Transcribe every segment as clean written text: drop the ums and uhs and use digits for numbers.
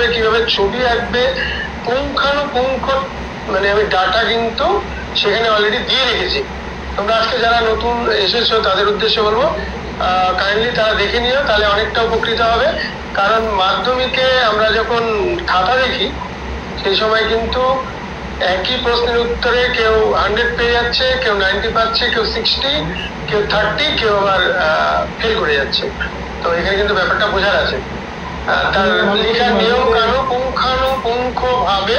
করবে, কিভাবে ছবি আঁকবে, পুঙ্খানুপুঙ্খ মানে আমি ডাটা কিন্তু সেখানে অলরেডি দিয়ে রেখেছি। তোমরা আজকে যারা নতুন এসেছো তাদের উদ্দেশ্যে বলবো কাইন্ডলি তারা দেখে নিও, তাহলে অনেকটা উপকৃত হবে। কারণ মাধ্যমিকে আমরা যখন খাতা দেখি সেই সময় কিন্তু একই প্রশ্নের উত্তরে কেউ 100 পেয়ে যাচ্ছে, কেউ 90 পাচ্ছে, কেউ 60, কেউ 30, কেউ আবার ফেল করে যাচ্ছে। তো এখানে কিন্তু ব্যাপারটা বোঝার আছে। তার লেখার নিয়ম কানুন পুঙ্খানুপুঙ্খ ভাবে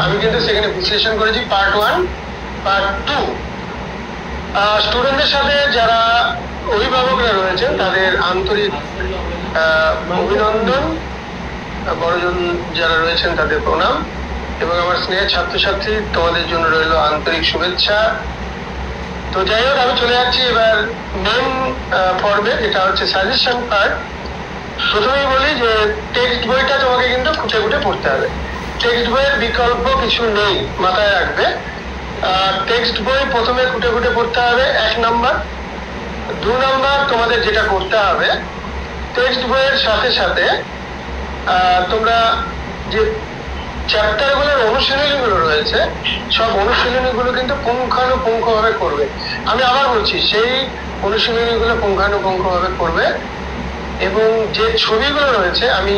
আমি কিন্তু সেখানে বিশ্লেষণ করেছি পার্ট 1, পার্ট 2। স্টুডেন্টদের সাথে যারা অভিভাবকরা রয়েছেন তাদের আন্তরিক অভিনন্দন, বড়জন যারা রয়েছেন তাদের প্রণাম, এবং আমার স্নেহের ছাত্রছাত্রী তোমাদের জন্য রইল আন্তরিক শুভেচ্ছা। তো যাই হোক, আমি চলে যাচ্ছি এবার মেন পর্বে, যেটা হচ্ছে সাজেশন পার্ট। প্রথমেই বলি যে টেক্সট বইটা তোমাকে কিন্তু খুঁটে খুঁটে পড়তে হবে। টেক্সট বইয়ের বিকল্প কিছু নেই, মাথায় রাখবে। টেক্সট বই প্রথমে খুঁটে খুঁটে পড়তে হবে, 1 নাম্বার। 2 নাম্বার তোমাদের যেটা করতে হবে, টেক্সট বইয়ের সাথে সাথে তোমরা যে চ্যাপ্টারগুলোর অনুশীলনীগুলো রয়েছে সব অনুশীলনীগুলো কিন্তু পুঙ্খানুপুঙ্খভাবে করবে। আমি আবার বলছি, সেই অনুশীলনীগুলো পুঙ্খানুপুঙ্খভাবে করবে, এবং যে ছবিগুলো রয়েছে আমি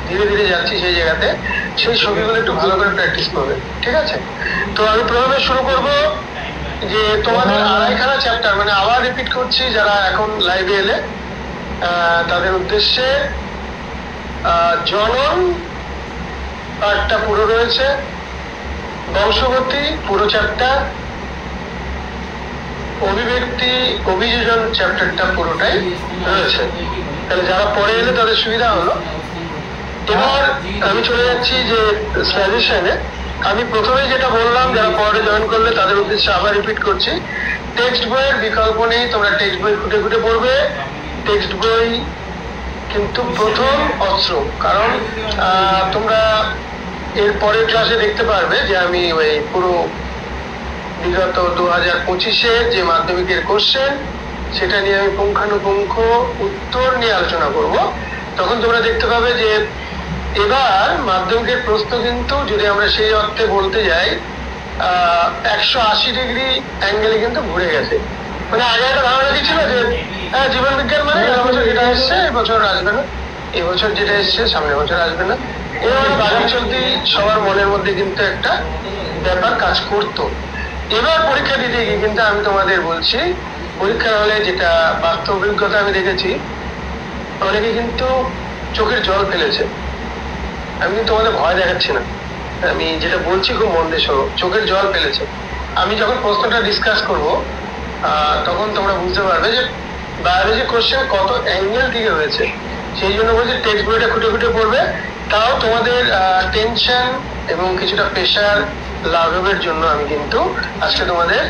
ধীরে ধীরে যাচ্ছি সেই জায়গাতে, সেই ছবিগুলো একটু ভালো করে প্র্যাকটিস করবে, ঠিক আছে? তো আমি প্রথমে শুরু করব যে তোমাদের 2.5খানা চ্যাপ্টার, মানে আবার রিপিট করছি যারা এখন লাইভে এলে তাদের উদ্দেশ্যে। জনন পার্টটা পুরো রয়েছে, বংশগতি পুরো চ্যাপ্টার, অভিব্যক্তি অভিযোজন চ্যাপ্টারটা পুরোটাই রয়েছে। তাহলে যারা পরে এলে তাদের সুবিধা হলো। এবার আমি চলে যাচ্ছি যে সাজেশনে। আমি প্রথমে যেটা বললাম, যারা পরে জয়েন করলে তাদের উদ্দেশ্যে আবার রিপিট করছি, টেক্সট বইয়ের বিকল্প নেই, তোমরা টেক্সট বই খুঁটে খুঁটে পড়বে। টেক্সট বই কিন্তু প্রথম অস্ত্র, কারণ তোমরা এর পরের ক্লাসে দেখতে পারবে যে আমি ওই পুরো বিগত 2025-এ যে মাধ্যমিকের কোশ্চেন সেটা নিয়ে আমি পুঙ্খানুপুঙ্খ উত্তর নিয়ে আলোচনা করব। তখন তোমরা দেখতে পাবে যে এবার মাধ্যমিকের প্রশ্ন কিন্তু, যদি আমরা সেই অর্থে বলতে যাই, 180 ডিগ্রি অ্যাঙ্গেলে কিন্তু ঘুরে গেছে। মানে আগে একটা ধারণা কি ছিল যে জীবন বিজ্ঞান মানে গেল বছর যেটা এসছে এবছর আসবে না, এবছর যেটা এসছে সামনের বছর আসবে না, এভাবে বাজার চলতি সবার মনের মধ্যে কিন্তু একটা ব্যাপার কাজ করতো। এবার পরীক্ষা দিতে গিয়ে কিন্তু আমি তোমাদের বলছি, পরীক্ষার হলে যেটা বাস্তব অভিজ্ঞতা আমি দেখেছি, অনেকে কিন্তু চোখের জল ফেলেছে। আমি কিন্তু তোমাদের ভয় দেখাচ্ছি না, আমি যেটা বলছি খুব মন দিয়ে শোনো, চোখের জল ফেলেছে। আমি যখন প্রশ্নটা ডিসকাস করব তখন তোমরা বুঝতে পারবে যে বায়োলজি কোশ্চেন কত অ্যাঙ্গেল থেকে হয়েছে। সেই জন্য বলছি টেক্সট বইটা খুঁটে খুঁটে পড়বে। তাও তোমাদের টেনশন এবং কিছুটা প্রেশার লাঘবের জন্য আমি কিন্তু আজকে তোমাদের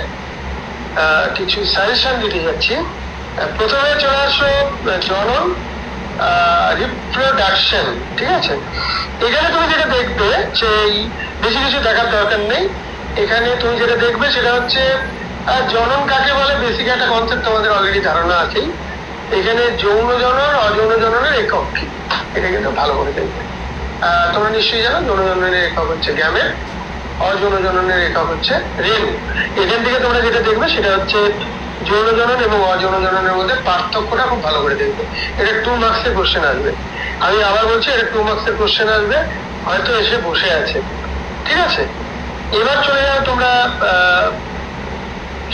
কিছু সাজেশন দিতে যাচ্ছি। প্রথমে চলে আসো জনন রিপ্রোডাকশন, ঠিক আছে? এখানে তুমি যেটা দেখবে, সেই বেশি কিছু দেখার দরকার নেই। এখানে তুমি যেটা দেখবে সেটা হচ্ছে জনন কাকে বলে, বেসিক একটা কনসেপ্ট তোমাদের অলরেডি ধারণা আছেই। এখানে যৌন জনন অযৌন জননের একক কি, এটা কিন্তু ভালো করে দেখবে। তোমরা নিশ্চয়ই জানো যৌন জননের একক হচ্ছে গ্যামেট, অযৌন জননের একক হচ্ছে রেণু। এখান থেকে তোমরা যেটা দেখবে সেটা হচ্ছে যৌন জনন এবং অযৌন জননের মধ্যে পার্থক্যটা খুব ভালো করে দেখবে। এটা 2 মার্কসের কোশ্চেন আসবে। আমি আবার বলছি, এটা 2 মার্কসের কোশ্চেন আসবে, হয়তো এসে বসে আছে, ঠিক আছে? এবার চলে যাও তোমরা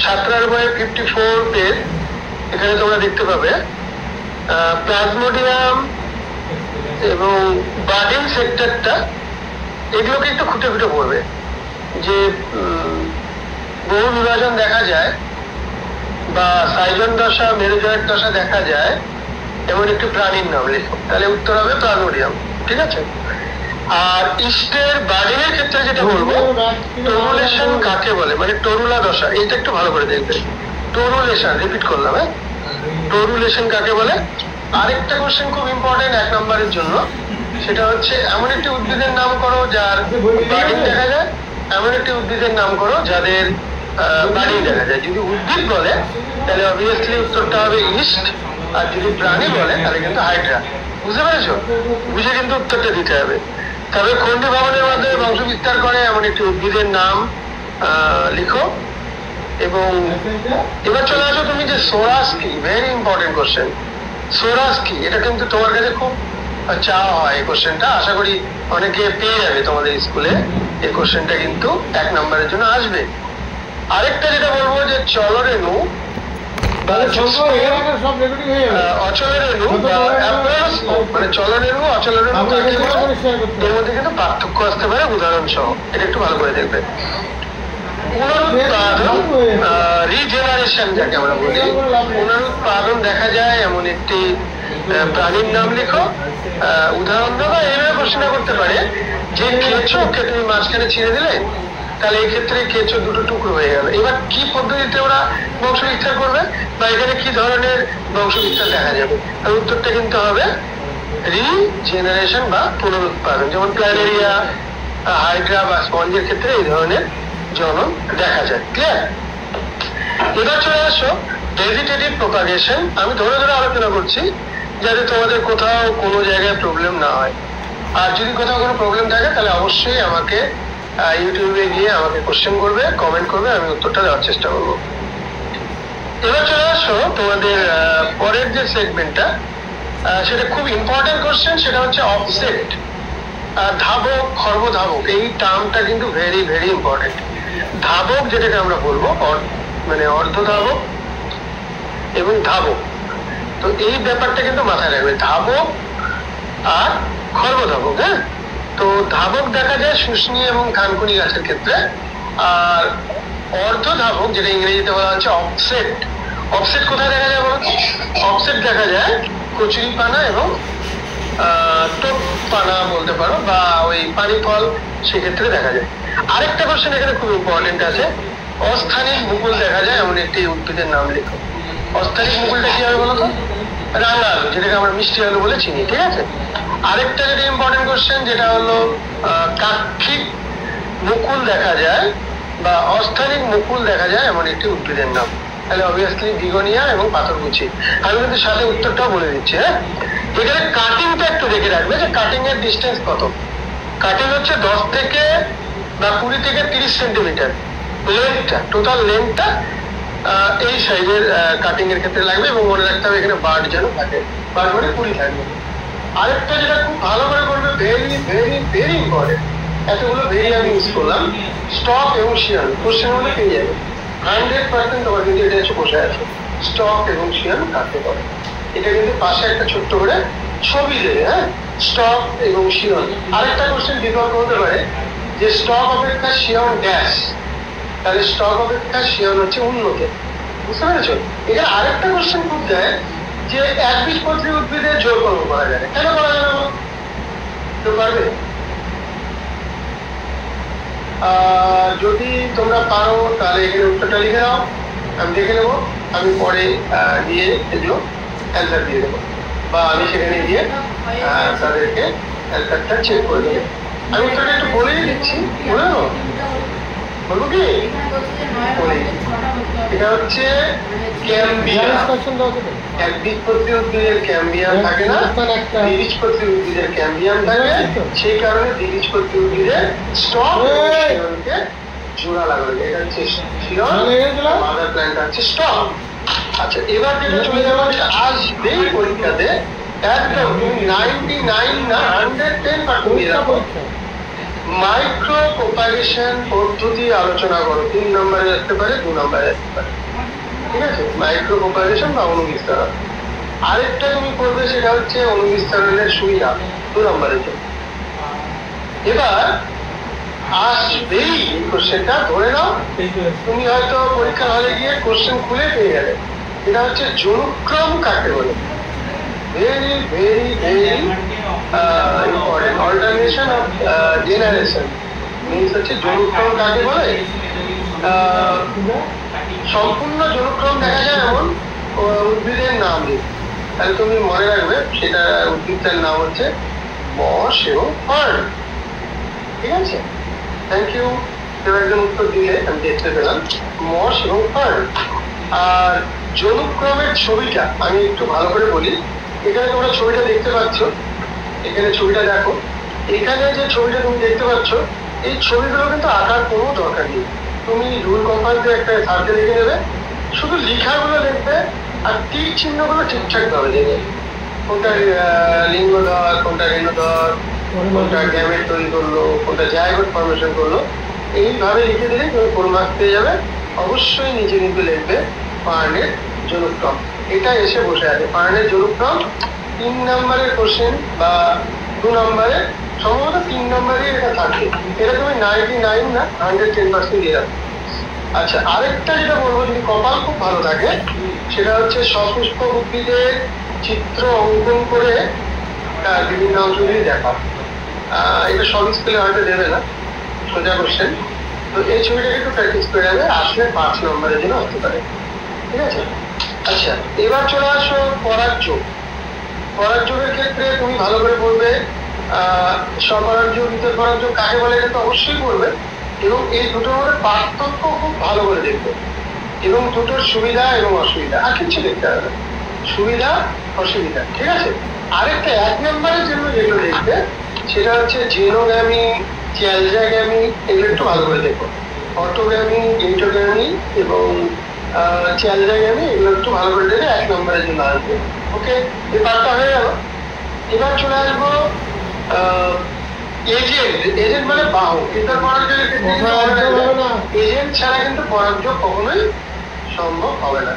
17 বইয়ের 54 পেজ। এখানে তোমরা দেখতে পাবে প্লাজমোডিয়াম এবং বার্ডিং সেক্টরটা, এগুলোকে একটু খুঁটে খুঁটে পড়বে। যে বহু বিভাজন দেখা যায় বা সাইজন দশা মেরুজয়ের দশা দেখা যায় এমন একটি প্রাণীর নাম লেখো, তাহলে উত্তর হবে প্লাজমোডিয়াম, ঠিক আছে? আর ইস্টের বার্ডিং এর ক্ষেত্রে যেটা বলবো, টরুলেশন কাকে বলে, মানে টরুলা দশা, এটা একটু ভালো করে দেখবে। টরুলেশন, রিপিট করলাম, হ্যাঁ, টরুলেশন কাকে বলে। আরেকটা কোশ্চেন খুব ইম্পর্টেন্ট 1 নম্বরের জন্য, সেটা হচ্ছে এমন একটি উদ্ভিদের নাম করো যার বার্ডিং দেখা যায়, এমন একটি উদ্ভিদের নাম করো যাদের বার্ডিং দেখা যায়। যদি উদ্ভিদ বলে তাহলে অবভিয়াসলি উত্তরটা হবে ইস্ট, আর যদি প্রাণী বলে তাহলে কিন্তু হাইড্রা। বুঝতে পেরেছো? বুঝে কিন্তু উত্তরটা দিতে হবে। তবে খন্ডী ভবনের মাধ্যমে বংশ বিস্তার করে এমন একটি উদ্ভিদের নাম লিখো। এবং এবার চলে আসো তুমি যে সোরাস কি, ভেরি ইম্পর্টেন্ট কোশ্চেন। সোরাস কি, এটা কিন্তু তোমার কাছে খুব চাওয়া হয় এই কোশ্চেনটা, আশা করি অনেকে পেয়ে যাবে তোমাদের স্কুলে। এই কোশ্চেনটা কিন্তু 1 নম্বরের জন্য আসবে। আরেকটা যেটা বলবো যে চলরেণু অচলরেণু মানে চলরেণু অচলরেণু এর মধ্যে কিন্তু পার্থক্য আসতে পারে উদাহরণ সহ, এটা একটু ভালো করে দেখবে। পুনরুৎপাদন, রিজেনারেশন যাকে আমরা বলি, পুনরুৎপাদন দেখা যায় এমন একটি প্রাণীর নাম লিখো। উদাহরণ দেবো, এইভাবে প্রশ্ন করতে পারে যে কেঁচোকে তুমি মাঝখানে ছিঁড়ে দিলে, তাহলে এই ক্ষেত্রে কেঁচো দুটো টুকরো হয়ে গেল। এবার কি পদ্ধতিতে ওরা বংশ বিস্তার করবে বা এখানে কি ধরনের বংশ বিস্তার দেখা যাবে, আর উত্তরটা কিন্তু হবে রিজেনারেশন বা পুনরুৎপাদন। যেমন প্ল্যানেরিয়া, হাইড্রা বা স্পঞ্জের ক্ষেত্রে এই ধরনের জনন দেখা যায়। ক্লিয়ার? এবার চলে আসো ভেজিটেটিভ প্রপাগেশন। আমি ধরে ধরে আলোচনা করছি যাতে তোমাদের কোথাও কোনো জায়গায় প্রবলেম না হয়। আর যদি কোথাও কোনো প্রবলেম থাকে তাহলে অবশ্যই আমাকে ইউটিউবে গিয়ে আমাকে কোশ্চেন করবে, কমেন্ট করবে, আমি উত্তরটা দেওয়ার চেষ্টা করবো। এবার চলে আসো তোমাদের পরের যে সেগমেন্টটা, সেটা খুব ইম্পর্টেন্ট কোশ্চেন, সেটা হচ্ছে অফসেট। ধাবক, খর্বধাবক, এই টার্মটা কিন্তু ভেরি ভেরি ইম্পর্টেন্ট। ধাবক যেটাকে আমরা বলবো মানে অর্ধধাবক এবং ধাবক, তো এই ব্যাপারটা কিন্তু মাথায় রাখবে, ধাবক আর খর্বধাবক। হ্যাঁ, তো ধাবক দেখা যায় শুষ্নী এবং থানকুনি গাছের ক্ষেত্রে, আর অর্ধধাবক যেটা ইংরেজিতে বলা হচ্ছে অফসেট। অফসেট কোথায় দেখা যায় বলো? অফসেট দেখা যায় কচুরিপানা এবং টোপ পানা বলতে পারো, বা ওই পানি ফল, সেক্ষেত্রে দেখা যায়। আরেকটা কোশ্চেন এখানে খুব ইম্পর্টেন্ট আছে, অস্থানিক মুকুল দেখা যায় এমন একটি উদ্ভিদের নাম লিখো। অস্থানিক মুকুলটা কি হবে বলতো? রাঙা আলু, যেটাকে আমরা মিষ্টি আলু বলে চিনি। ঠিক আছে? আরেকটা যেটা ইম্পর্টেন্ট কোশ্চেন, যেটা হলো কাক্ষিক মুকুল দেখা যায় বা অস্থানিক মুকুল দেখা যায় এমন একটি উদ্ভিদের নাম। তাহলে অবভিয়াসলি বিগোনিয়া এবং পাথরকুচি। আমি কিন্তু সাথে উত্তরটাও বলে দিচ্ছি। হ্যাঁ, এখানে কাটিংটা একটু দেখে রাখবে যে কাটিং এর ডিস্টেন্স কত। কাটিং হচ্ছে 10 থেকে বা 20 থেকে 30 সেন্টিমিটার লেন্থটা, টোটাল লেন্থটা এই সাইজের কাটিং এর ক্ষেত্রে লাগবে। এবং মনে রাখতে হবে এখানে বার্ড যেন থাকে, বার্ড মানে 20 থাকবে। আরেকটা যেটা খুব ভালো করে করবে, ভেরি ভেরি ভেরি ইম্পর্টেন্ট, এতগুলো ভেরি আমি ইউজ করলাম, স্টক এবং শিয়াল কোশ্চেনের মধ্যে পেয়ে যাবে 100%। তোমার কিন্তু এটা হচ্ছে বসে আছে, স্টক এবং শিয়াল কাকে বলে। এটা কিন্তু পাশে একটা ছোট্ট করে ছবি দেবে। হ্যাঁ, স্টক এবং শিয়ন। আরেকটা কোশ্চেন বিকল্প হতে পারে যে স্টক অপেক্ষা শিয়ন ড্যাশ, তাহলে স্টক অপেক্ষা শিয়ন হচ্ছে উন্নত। বুঝতে পেরেছো? এখানে আরেকটা কোশ্চেন খুব দেয় যে একবীজপত্রী উদ্ভিদের জোর কর্ম করা যায়, কেন করা যায় না? তো পারবে? যদি তোমরা পারো তাহলে এখানে উত্তরটা লিখে দাও, আমি দেখে নেবো, আমি পরে গিয়ে এগুলো অ্যান্সার দিয়ে দেবো, বা আমি সেখানে গিয়ে তাদেরকে অ্যান্সারটা চেক করে দেবো। আমি উত্তরটা একটু বলেই দিচ্ছি, বলে দেবো, বলবো কি? এটা হচ্ছে ক্যাম্বিয়াম। একবীজপত্রী উদ্ভিদের ক্যাম্বিয়াম থাকে না, দ্বিবীজপত্রী উদ্ভিদের ক্যাম্বিয়াম থাকে, সেই কারণে দ্বিবীজপত্রী উদ্ভিদের স্টক শিয়নকে জোড়া লাগানো যায়। এটা হচ্ছে শিয়ন, মাদার প্ল্যান্ট হচ্ছে স্টক। আচ্ছা, এবার যেটা চলে যাবো, আসবেই পরীক্ষাতে একদম 99 না 110% মাইক্রো প্রোপাগেশন পদ্ধতি আলোচনা করো। 3 নম্বরে আসতে পারে, 2 নম্বরে আসতে পারে। ঠিক আছে? মাইক্রো প্রোপাগেশন বা অনুবিস্তারণ। আরেকটা তুমি করবে, সেটা হচ্ছে অনুবিস্তারণের সুবিধা, 2 নম্বরের জন্য। এবার আসবেই কোশ্চেনটা, ধরে নাও তুমি হয়তো পরীক্ষা হলে গিয়ে কোশ্চেন খুলে পেয়ে গেলে। এটা হচ্ছে জনুক্রম কাকে বলে। Very very very important. Alternation of generation means হচ্ছে জনুক্রম কাকে বলে। সম্পূর্ণ জনুক্রম দেখা যায় এমন উদ্ভিদের নাম দিয়ে, তাহলে তুমি মনে রাখবে সেটা উদ্ভিদটার নাম হচ্ছে মশ এবং ফার্ন। ঠিক আছে? Thank you. একজন উত্তর দিলে আমি দেখতে পেলাম মশ এবং ফার্ন। আর জনুক্রমের ছবিটা আমি একটু ভালো করে বলি। এখানে তোমরা ছবিটা দেখতে পাচ্ছ, এখানে ছবিটা দেখো। এখানে যে ছবিটা তুমি দেখতে পাচ্ছ, এই ছবিগুলো কিন্তু আঁকার কোনো দরকার নেই। তুমি রুল কম্পাস দিয়ে একটা সার্কেল লিখে নেবে, শুধু লেখাগুলো লিখবে আর তীর চিহ্নগুলো ঠিকঠাক ভাবে দেবে। কোনটা লিঙ্গ ধর, কোনটা রেণু ধর, কোনটা গ্যামেট তৈরি করলো, কোনটা জায়গট ফরমেশন করলো, এইভাবে লিখে দিলে তুমি ফুল মার্কস পেয়ে যাবে। অবশ্যই নিচে কিন্তু লিখবে পার্নের জনুক্রম। এটা এসে বসে আছে পার্নের জনুক্রম। 3 নম্বরের কোশ্চেন বা 2 নম্বরে, সম্ভবত 3 নম্বরে এটা থাকে। এটা তুমি 99 না 110% দিয়ে যাবে। আচ্ছা, আরেকটা যেটা বলবো, যদি কপাল খুব ভালো থাকে, সেটা হচ্ছে সপুষ্প উদ্ভিদের চিত্র অঙ্কন করে তার বিভিন্ন অংশগুলি দেখা। এটা সব স্কুলে হয়তো দেবে না, সোজা কোশ্চেন। তো এই ছবিটাকে একটু প্র্যাকটিস করে যাবে, আসলে 5 নম্বরের জন্য আসতে পারে। ঠিক আছে? আচ্ছা, এবার চলে আসো পরাগ যোগ। পরাগ যোগের ক্ষেত্রে তুমি ভালো করে পড়বে স্বপরাগ যোগ, বিতর্পরাগ যোগ কাকে বলে এটা তো অবশ্যই পড়বে, এবং এই দুটোর মধ্যে পার্থক্য খুব ভালো করে দেখবে, এবং দুটোর সুবিধা এবং অসুবিধা। আর কিছু দেখতে হবে, সুবিধা অসুবিধা। ঠিক আছে? আরেকটা 1 নম্বরের জন্য যেগুলো দেখবে, সেটা হচ্ছে জেনোগ্যামি, চ্যালজাগ্যামি, এগুলো একটু ভালো করে দেখো। অটোগ্যামি, গেন্টোগ্যামি এবং চ্যালজাগ্যামি, এগুলো একটু ভালো করে দেখে 1 নম্বরের জন্য আসবে। ওকে, এই পার্টটা হয়ে গেল। এবার চলে আসবো এজেন্ট। এজেন্ট মানে বাহক। এটা পরাগযোগের ক্ষেত্রে এজেন্ট ছাড়া কিন্তু পরাগযোগ কখনোই সম্ভব হবে না।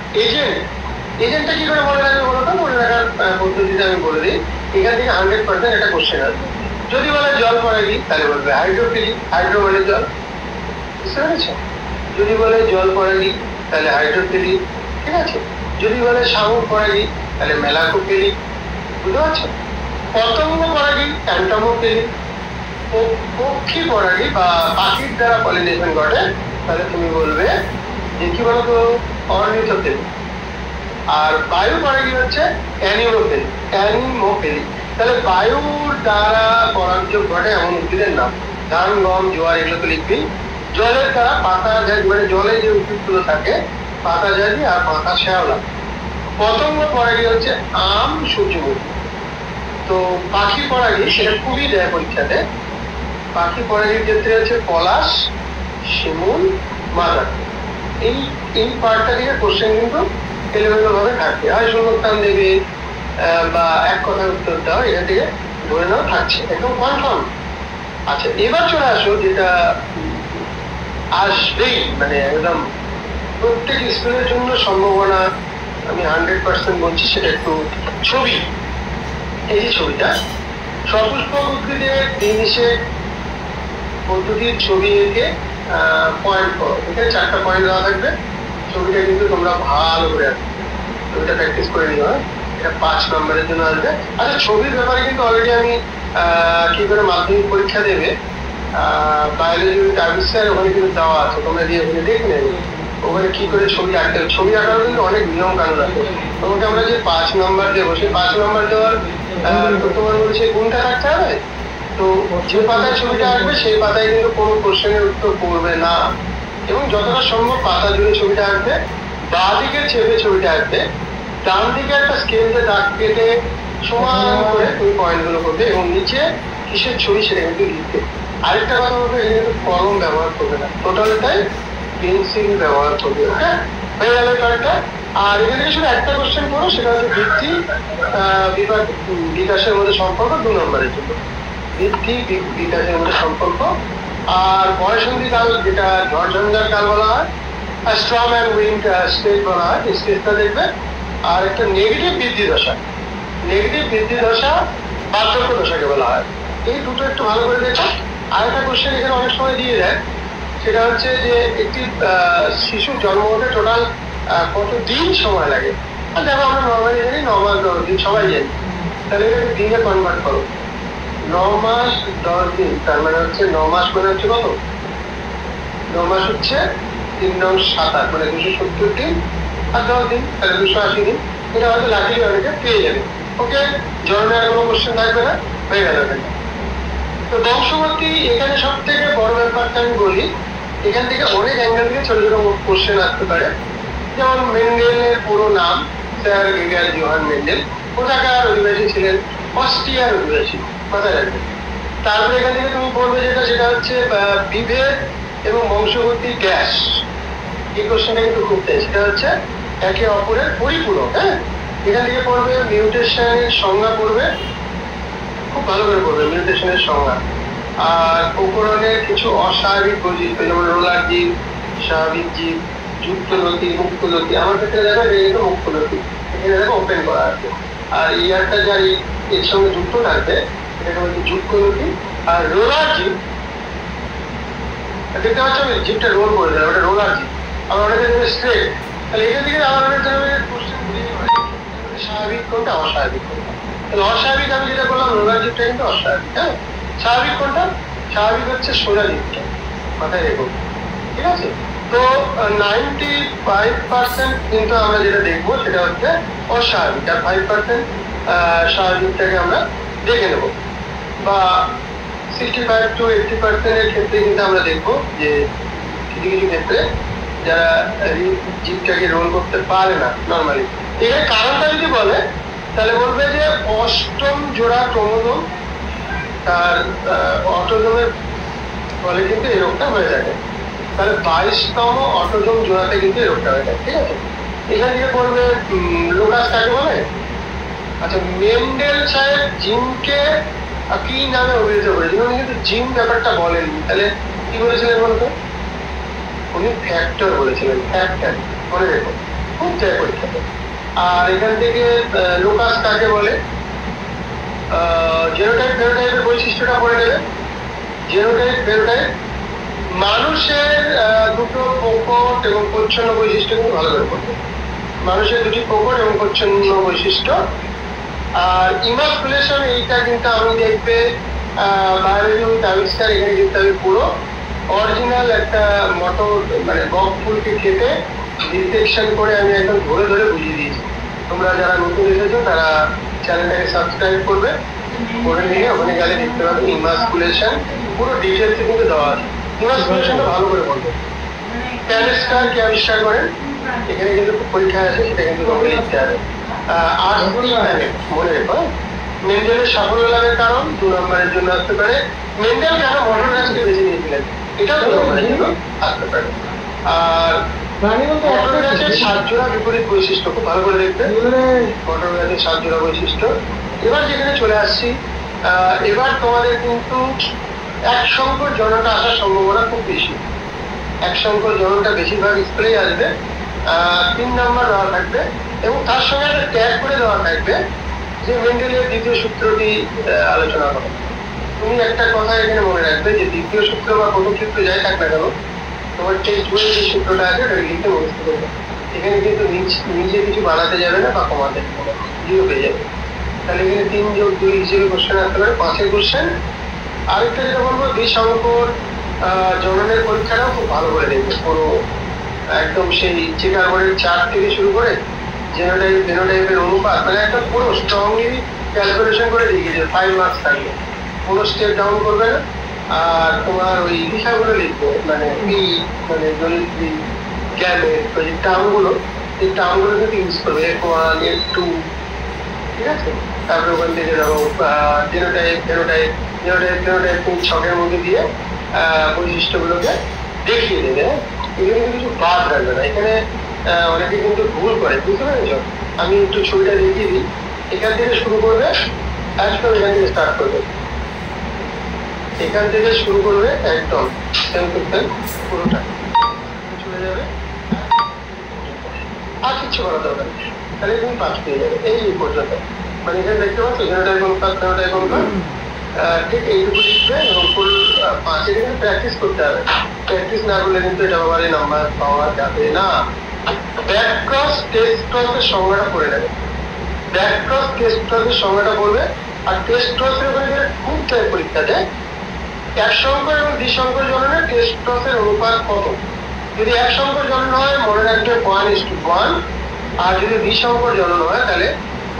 এজেন্টটা কি করে মনে রাখবে বলো তো? মনে রাখার পদ্ধতিতে আমি বলে দিই। এখান থেকে 100% একটা কোশ্চেন আসবে। যদি বলে জল পরাগী, তাহলে বলবে হাইড্রোফিলিক, হাইড্রো মানে জল। বুঝতে পেরেছ? যদি বলে জল পরাগী, তাহলে হাইড্রোফিলিক। ঠিক আছে? যদি বলে শামুক পরাগী, তাহলে মেলাকোফিলিক। বুঝতে পারছো? পতঙ্গ পরাগী, অ্যান্টামোফিলিক। পক্ষী পরাগী বা পাখির দ্বারা পলিনেশন ঘটে, তাহলে তুমি বলবে যে কি বলতো, অর্নিথোফিলিক। আর বায়ু পরাগী হচ্ছে অ্যানিমোফিলিক। তাহলে বায়ুর দ্বারা পরাগযোগ ঘটে এমন উদ্ভিদের নাম। ধান, গম, জোয়ার, এগুলো তো লিখবি। জলের দ্বারা পাতা জাতি, মানে জলে যে উদ্ভিদগুলো থাকে, পাতা জাতি আর পাতা শ্যাওলা। পতঙ্গ পরাগী হচ্ছে আম, সূর্যমুখী। তো পাখি পরাগী, সেটা খুবই দেয় পরীক্ষাতে। পাখি পরাগীর ক্ষেত্রে হচ্ছে পলাশ, শিমুল, মাদার। এই পার্টটা থেকে কোশ্চেন কিন্তু এলোমেলো ভাবে থাকবে, হয় শূন্যস্থান দেবে বা এক কথার উত্তর দাও, এখান থেকে ধরে নাও থাকছে একদম কনফার্ম। আচ্ছা, এবার চলে আসো যেটা আসবেই, মানে একদম প্রত্যেক স্কুলের জন্য সম্ভাবনা আমি 100% বলছি, সেটা একটু ছবি। এই যে ছবিটা, সপুষ্পক উদ্ভিদের জিনিসের পদ্ধতির ছবি এঁকে পয়েন্ট করো। এখানে 4টা পয়েন্ট দেওয়া থাকবে। ছবিটা কিন্তু তোমরা ভালো করে আসবে, ছবিটা প্র্যাকটিস করে নিও। এটা 5 নম্বরের জন্য আসবে। আচ্ছা, ছবির ব্যাপারে কিন্তু অলরেডি আমি কি করে মাধ্যমিক পরীক্ষা দেবে বায়োলজি স্যার, ওখানে কিন্তু দেওয়া আছে, তোমরা দিয়ে ওখানে দেখে নেবে ওখানে কি করে ছবি আঁকতে হবে। ছবি আঁকার কিন্তু অনেক নিয়ম কানুন আছে। তোমাকে আমরা যে 5 নম্বর দেবো, সেই 5 নম্বর দেওয়ার তোমার মধ্যে সেই গুণটা থাকতে হবে। তো যে পাতায় ছবিটা আঁকবে, সেই পাতায় কিন্তু কোনো কোশ্চেনের উত্তর পড়বে না, এবং যতটা সম্ভব পাতা জুড়ে ছবিটা আঁকবে। বাঁ দিকে চেপে ছবিটা আঁকবে, ডান দিকে একটা স্কেল দিয়ে দাগ কেটে সমান করে তুমি পয়েন্টগুলো করবে, এবং নিচে কিসের ছবি সেটা কিন্তু লিখবে। আরেকটা কথা বলবো, এখানে কিন্তু কলম ব্যবহার করবে না, টোটালটাই পেন্সিল ব্যবহার করবে। হ্যাঁ, হয়ে গেল কয়েকটা। আর এখানে শুধু একটা কোশ্চেন করো, সেটা হচ্ছে ভিত্তি বিকাশের মধ্যে সম্পর্ক 2 নম্বরের জন্য। ভিত্তি বিকাশের মধ্যে সম্পর্ক। আর বয়সন্ধি কাল, যেটা ঝড়ঝঞ্ঝার কাল বলা হয়, স্ট্রম অ্যান্ড উইন্ড স্টেজ বলা হয়, এই স্টেজটা দেখবে। আর একটা নেগেটিভ বৃদ্ধি দশা, নেগেটিভ বৃদ্ধি দশা বার্ধক্য দশাকে বলা হয়। এই দুটো একটু ভালো করে দেখো। আর একটা কোশ্চেন এখানে অনেক সময় দিয়ে দেয়, সেটা হচ্ছে যে একটি শিশুর জন্ম হতে টোটাল কত দিন সময় লাগে। আর দেখো, আমরা নর্মালি জানি 9 মাস 10 দিন, সবাই জানি। তাহলে এটাকে দিনে কনভার্ট করো। 9 মাস 10 দিন, তার মানে হচ্ছে 9 মাস মানে হচ্ছে কত? 9 মাস হচ্ছে 3 9 7 মানে 270 দিন, আর 10 দিন তাহলে 280 দিন। এটা হয়তো লাকিলি অনেকে পেয়ে যাবে। ওকে, জন্মের আর কোনো কোশ্চেন থাকবে না, হয়ে গেল। তো বংশগতি, এখানে সব থেকে বড় ব্যাপারটা আমি বলি, এখান থেকে অনেক অ্যাঙ্গেল থেকে ছোট ছোট কোশ্চেন আসতে পারে। যেমন মেন্ডেলের পুরো নাম স্যার গের্হার্ড জোহান মেন্ডেল। কোথাকার অধিবাসী ছিলেন? অস্ট্রিয়ার অধিবাসী, মাথায় রাখবেন। তারপরে এখান থেকে তুমি পড়বে যেটা, সেটা হচ্ছে বিভেদ এবং বংশগতি গ্যাস। এই কোশ্চেনটা কিন্তু খুব চাই, সেটা হচ্ছে একে অপরের পরিপূরক। হ্যাঁ, এখান থেকে পড়বে মিউটেশনের সংজ্ঞা পড়বে, খুব ভালো করে পড়বে মিউটেশনের সংজ্ঞা। আর উপকরণের কিছু অস্বাভাবিক বৈশিষ্ট্য, যেমন রোলার জীব, স্বাভাবিক জীব, যুক্ত নথি, মুক্ত নথি। আমার ক্ষেত্রে দেখো এটা মুক্ত নথি, এখানে দেখো ওপেন করা আছে। আর ইয়ারটা যার এর সঙ্গে যুক্ত থাকবে এটাকে বলছে যুক্ত নথি। আর রোলার জীব, দেখতে পাচ্ছ আমি জিপটা রোল করে দিলাম, ওটা রোলার জিপ। আবার অনেকে দেবে স্ট্রেট, তাহলে এখান থেকে আমার অনেক স্বাভাবিক কোনটা, অস্বাভাবিক কোনটা। তাহলে অস্বাভাবিক আমি যেটা বললাম, রোলার জিপটা কিন্তু অস্বাভাবিক। হ্যাঁ, স্বাভাবিক কোনটা? স্বাভাবিক হচ্ছে সোজা জিপটা, মাথায় রেখো। ঠিক আছে, তো 95% কিন্তু আমরা যেটা দেখবো সেটা হচ্ছে অস্বাভাবিক, আর 5% স্বাভাবিকটাকে আমরা দেখে নেবো। বা 65 to 80% এর ক্ষেত্রে কিন্তু আমরা দেখবো যে কিছু কিছু ক্ষেত্রে যারা জিপটাকে রোল করতে পারে না নর্মালি। এর কারণটা যদি বলে তাহলে বলবে যে অষ্টম জোড়া ক্রোমোজোম তার অটোজোমের ফলে কিন্তু এই রোগটা হয়ে থাকে। তাহলে 22তম অটোজোম জোড়াতে কিন্তু এই রোগটা হয়ে থাকে। ঠিক আছে, এখান থেকে পড়বে লুকাস কাকে বলে। আচ্ছা, মেন্ডেল সাহেব জিনকে কি নামে অভিহিত করেছেন? উনি কিন্তু জিন ব্যাপারটা বলেননি, তাহলে কি বলেছিলেন বলতো? উনি ফ্যাক্টর বলেছিলেন, ফ্যাক্টর, মনে রেখো, খুব যায় পরীক্ষাতে। আর এখান থেকে লুকাস কাকে বলে, জেনোটাইপ ফেনোটাইপের বৈশিষ্ট্যটা পড়ে নেবে। জেনোটাইপ ফেনোটাইপ মানুষের দুটো প্রকট এবং প্রচ্ছন্ন বৈশিষ্ট্য কিন্তু ভালো করে পড়বে। মানুষের দুটি প্রকট এবং প্রচ্ছন্ন বৈশিষ্ট্য। আর ইমাকুলেশন, এইটা কিন্তু আমি দেখবে বায়োলজি উইথ আবিষ্কার, এখানে কিন্তু আমি পুরো অরিজিনাল একটা মটর মানে বক ফুলকে কেটে ডিটেকশন করে আমি একদম ধরে ধরে বুঝিয়ে দিয়েছি। তোমরা যারা নতুন এসেছো তারা চ্যানেলটাকে সাবস্ক্রাইব করবে, করে নিয়ে ওখানে গেলে দেখতে পাবে ইমাকুলেশন পুরো ডিটেলসে কিন্তু দেওয়া আছে। ইমাকুলেশনটা ভালো করে বলবে। ক্যালেস্টার কে আবিষ্কার করেন, এখানে কিন্তু পরীক্ষায় আছে, সেটা কিন্তু তোমাকে লিখতে হবে। মনে রেখো। মেন্ডেলের সাফল্য লাভের কারণ 2 নম্বরের জন্য আসতে পারে। মেন্ডেল কেন মটর গাছকে বেছে নিয়েছিলেন, এটাও 2 নম্বরের জন্য আসতে পারে। আর মটর গাছের 7 জোড়া বিপরীত বৈশিষ্ট্য খুব ভালো করে দেখবে। মটর গাছের 7 জোড়া বৈশিষ্ট্য। এবার যেখানে চলে আসছি, এবার তোমাদের কিন্তু এক সংকর জনটা আসার সম্ভাবনা খুব বেশি। এক সংকর জনটা বেশিরভাগ স্কুলেই আসবে। 3 নম্বর দেওয়া থাকবে এবং তার সঙ্গে একটা ট্যাগ করে দেওয়া থাকবে যে মেন্ডেলের দ্বিতীয় সূত্রটি আলোচনা হবে। তুমি একটা কথা এখানে মনে রাখবে যে দ্বিতীয় সূত্র বা প্রথম সূত্র যাই থাক না কেন, তোমার টেক্সট বইয়ে যে সূত্রটা আছে ওটা লিখে মুখস্থ করবে। এখানে কিন্তু নিজে কিছু বানাতে যাবে না বা কমাতে যাবে না, জিরো পেয়ে যাবে। তাহলে এখানে 3 যোগ 2 হিসেবে কোশ্চেন আসতে পারে, 5-এর কোশ্চেন। আরেকটা যেটা বলবো, দ্বিসংকর জননের পরীক্ষাটাও খুব ভালো করে দেখবে। পুরো একদম সেই চিকাগোরের চার্ট থেকে শুরু করে জেনোটাইপ ফেনোটাইপের অনুপাত, মানে একটা পুরো স্ট্রংলি ক্যালকুলেশন করে দিয়ে গেছে। 5 মার্কস থাকবে, কোনো স্টেপ ডাউন করবে না। আর তোমার ওই বিষয়গুলো লিখবে, মানে মানে জলিত্রী গ্যামেট, ওই যে টার্মগুলো, এই টার্মগুলো কিন্তু ইউজ করবে, F1 F2। ঠিক আছে, তারপরে ওখান থেকে ধরো জেনোটাইপ ফেনোটাইপ, জেনোটাইপ ফেনোটাইপ তুমি ছকের মধ্যে দিয়ে বৈশিষ্ট্যগুলোকে দেখিয়ে দেবে। এখানে কিন্তু কিছু বাদ রাখবে না। এখানে অনেকে কিন্তু ভুল করে, বুঝতে পেরেছ? আমি একটু ছবিটা দেখিয়ে দিই। এখান থেকে শুরু করবে, একদম এখান থেকে স্টার্ট করবে, এখান থেকে শুরু করবে একদম পুরোটা চলে যাবে, আর কিছু করা দরকার নেই। তাহলে তুমি 5 পেয়ে যাবে এই পর্যন্ত। মানে এখানে দেখতে পাচ্ছ জেনোটাইপ অনুপাত, ফেনোটাইপ অনুপাত, ঠিক এইটুকু লিখবে এবং ফুল 5। এটা কিন্তু প্র্যাকটিস করতে হবে, প্র্যাকটিস না করলে কিন্তু এটা আবার নাম্বার পাওয়া যাবে না। ব্যাক ক্রস টেস্ট ক্রসের সংজ্ঞাটা পড়ে নেবে। ব্যাক ক্রস টেস্ট ক্রসের সংজ্ঞাটা পড়বে। আর টেস্ট ক্রসের ওখানে গেলে খুব চাই পরীক্ষাতে এক সংকর এবং দ্বিসংকর জননে টেস্ট ক্রসের অনুপাত কত। যদি এক সংকর জনন হয় মনে রাখবে 1:1, আর যদি দ্বিসংকর জনন হয় তাহলে